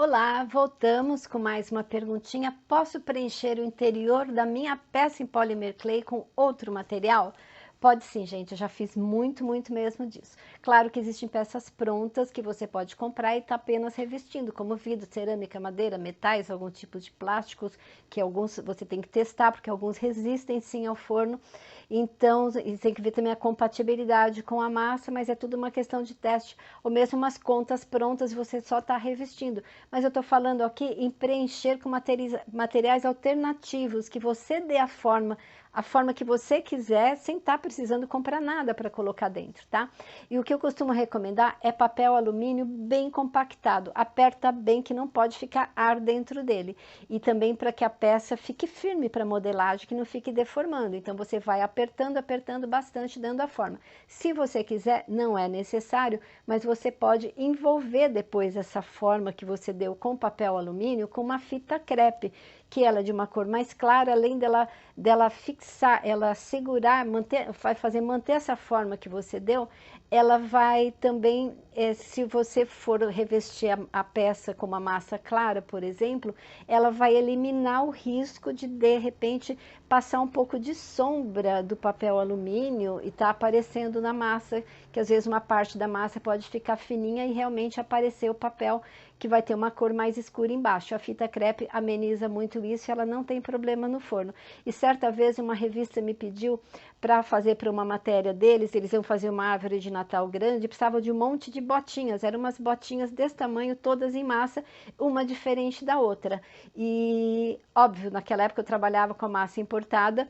Olá, voltamos com mais uma perguntinha. Posso preencher o interior da minha peça em Polymer Clay com outro material? Pode sim, gente, eu já fiz muito mesmo disso. Claro que existem peças prontas que você pode comprar e tá apenas revestindo, como vidro, cerâmica, madeira, metais, algum tipo de plásticos, que alguns você tem que testar, porque alguns resistem sim ao forno. Então, e tem que ver também a compatibilidade com a massa, mas é tudo uma questão de teste, ou mesmo umas contas prontas e você só está revestindo. Mas eu estou falando aqui em preencher com materiais alternativos, que você dê a forma que você quiser, sem estar precisando comprar nada para colocar dentro, tá? E o que eu costumo recomendar é papel alumínio bem compactado, aperta bem que não pode ficar ar dentro dele. E também para que a peça fique firme para modelagem, que não fique deformando. Então você vai apertando bastante, dando a forma. Se você quiser, não é necessário, mas você pode envolver depois essa forma que você deu com papel alumínio com uma fita crepe, que ela é de uma cor mais clara, além dela fixar, ela segurar, vai fazer manter essa forma que você deu, ela vai também, se você for revestir a peça com uma massa clara, por exemplo, ela vai eliminar o risco de repente, passar um pouco de sombra do papel alumínio e tá aparecendo na massa, que às vezes uma parte da massa pode ficar fininha e realmente aparecer o papel que vai ter uma cor mais escura embaixo. A fita crepe ameniza muito isso e ela não tem problema no forno. E certa vez uma revista me pediu para fazer para uma matéria deles, eles iam fazer uma árvore de Natal grande, precisavam de um monte de botinhas, eram umas botinhas desse tamanho, todas em massa, uma diferente da outra. E, óbvio, naquela época eu trabalhava com a massa importada,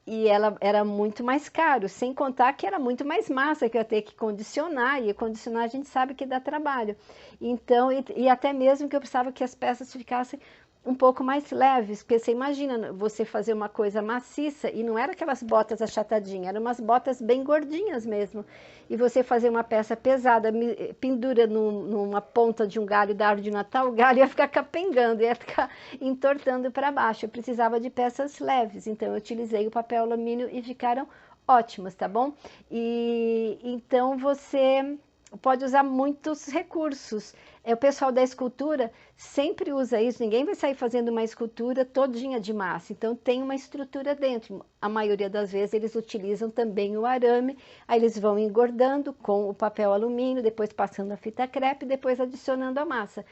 e ela era muito mais caro, sem contar que era muito mais massa que eu ia ter que condicionar, e condicionar a gente sabe que dá trabalho. Então, e até mesmo que eu precisava que as peças ficassem um pouco mais leves, porque você imagina você fazer uma coisa maciça, e não era aquelas botas achatadinhas, eram umas botas bem gordinhas mesmo, e você fazer uma peça pesada, pendura numa ponta de um galho da árvore de Natal, o galho ia ficar capengando, ia ficar entortando para baixo, eu precisava de peças leves, então eu utilizei o papel alumínio e ficaram ótimas, tá bom? E então você pode usar muitos recursos. O pessoal da escultura sempre usa isso, ninguém vai sair fazendo uma escultura todinha de massa, então tem uma estrutura dentro. A maioria das vezes eles utilizam também o arame, aí eles vão engordando com o papel alumínio, depois passando a fita crepe, depois adicionando a massa.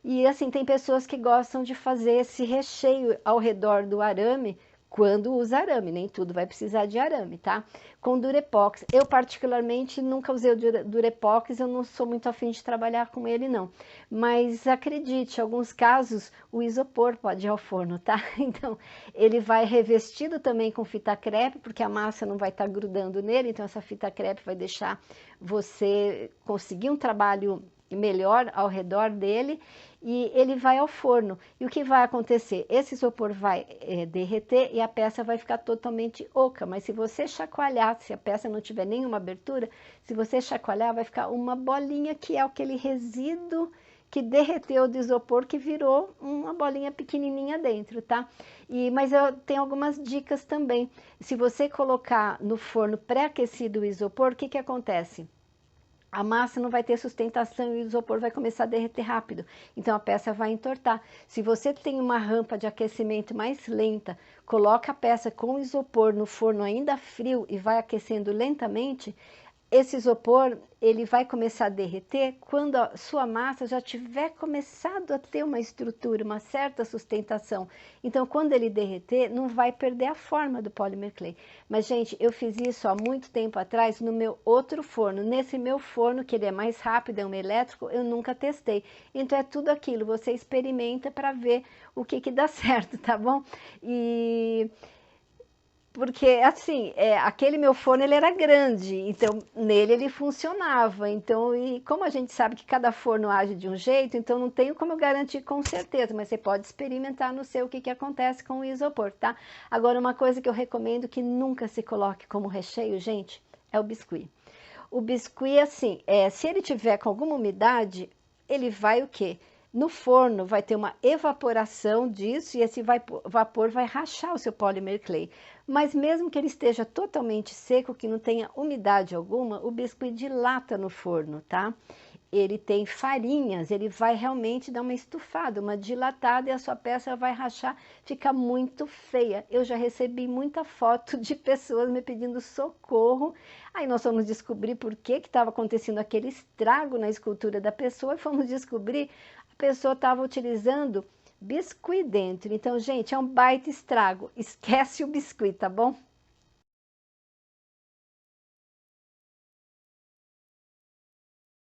E assim, tem pessoas que gostam de fazer esse recheio ao redor do arame, quando usa arame, nem tudo vai precisar de arame, tá? Com Durepox, eu particularmente nunca usei o Durepox, eu não sou muito afim de trabalhar com ele não, mas acredite, em alguns casos o isopor pode ir ao forno, tá? Então ele vai revestido também com fita crepe, porque a massa não vai estar grudando nele, então essa fita crepe vai deixar você conseguir um trabalho melhor ao redor dele, e ele vai ao forno. E o que vai acontecer? Esse isopor vai derreter e a peça vai ficar totalmente oca, mas se você chacoalhar, se a peça não tiver nenhuma abertura, se você chacoalhar vai ficar uma bolinha, que é aquele resíduo que derreteu do isopor, que virou uma bolinha pequenininha dentro, tá? Mas eu tenho algumas dicas também. Se você colocar no forno pré-aquecido o isopor, o que acontece? A massa não vai ter sustentação e o isopor vai começar a derreter rápido, então a peça vai entortar. Se você tem uma rampa de aquecimento mais lenta, coloca a peça com isopor no forno ainda frio e vai aquecendo lentamente, esse isopor ele vai começar a derreter quando a sua massa já tiver começado a ter uma estrutura, uma certa sustentação. Então, quando ele derreter, não vai perder a forma do Polymer Clay. Mas, gente, eu fiz isso há muito tempo atrás no meu outro forno. Nesse meu forno, que ele é mais rápido, é um elétrico, eu nunca testei. Então, é tudo aquilo, você experimenta para ver o que dá certo, tá bom? Porque, assim, aquele meu forno, ele era grande, então, nele ele funcionava, então, e como a gente sabe que cada forno age de um jeito, então não tenho como eu garantir com certeza, mas você pode experimentar no seu o que acontece com o isopor, tá? Agora, uma coisa que eu recomendo que nunca se coloque como recheio, gente, é o biscuit. O biscuit, assim, se ele tiver com alguma umidade, ele vai o quê? No forno vai ter uma evaporação disso e esse vapor vai rachar o seu Polymer Clay. Mas mesmo que ele esteja totalmente seco, que não tenha umidade alguma, o biscuit dilata no forno, tá? ele tem farinhas, ele vai realmente dar uma estufada, uma dilatada e a sua peça vai rachar, fica muito feia. Eu já recebi muita foto de pessoas me pedindo socorro, aí nós fomos descobrir por que estava acontecendo aquele estrago na escultura da pessoa e fomos descobrir a pessoa estava utilizando biscuit dentro. Então, gente, é um baita estrago, esquece o biscuit, tá bom?